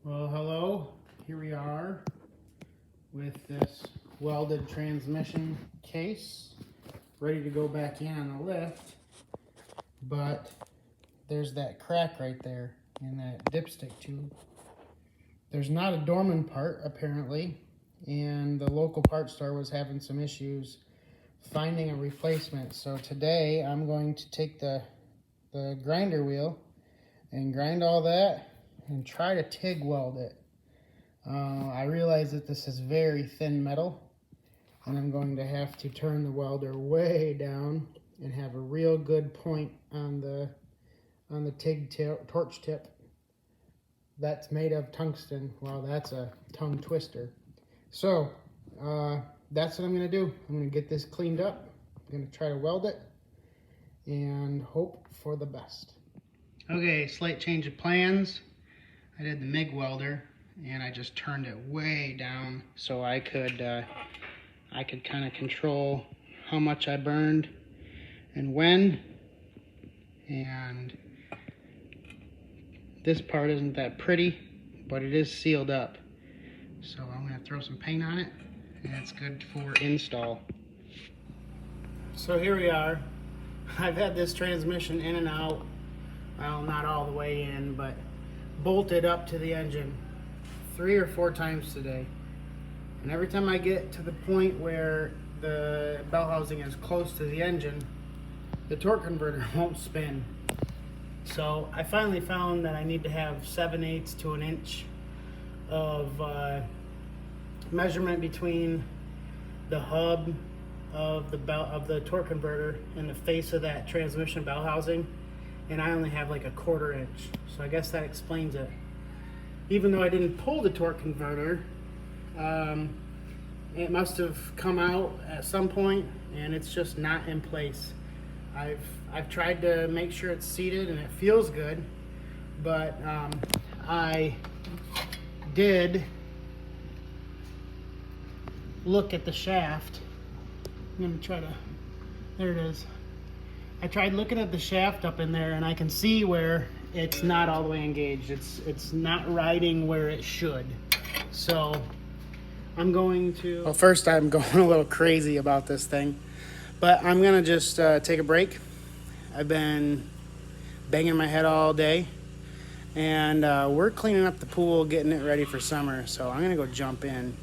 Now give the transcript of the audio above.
Well, hello. Here we are with this welded transmission case ready to go back in on the lift, but there's that crack right there in that dipstick tube. There's not a Dorman part apparently, and the local parts store was having some issues finding a replacement. So today I'm going to take the grinder wheel and grind all that and try to TIG weld it. I realize that this is very thin metal, and I'm going to have to turn the welder way down and have a real good point on the TIG torch tip that's made of tungsten. Well, that's a tongue twister. So that's what I'm going to do. I'm going to get this cleaned up. I'm going to try to weld it and hope for the best. Okay, slight change of plans. I did the MIG welder and I just turned it way down so I could kind of control how much I burned and when. And this part isn't that pretty, but it is sealed up. So I'm gonna throw some paint on it and it's good for install. So here we are. I've had this transmission in and out, well, not all the way in, but bolted up to the engine 3 or 4 times today. And every time I get to the point where the bell housing is close to the engine, the torque converter won't spin. So I finally found that I need to have 7/8 to an inch of measurement between the hub of the torque converter and the face of that transmission bell housing, and I only have like a 1/4 inch. So I guess that explains it. Even though I didn't pull the torque converter, it must have come out at some point and it's just not in place. I've tried to make sure it's seated and it feels good, but I did look at the shaft. I'm gonna try to, there it is. I tried looking at the shaft up in there and I can see where it's not all the way engaged. It's not riding where it should. So I'm going to, well, first I'm going a little crazy about this thing, but I'm gonna just take a break. I've been banging my head all day and we're cleaning up the pool, getting it ready for summer. So I'm gonna go jump in.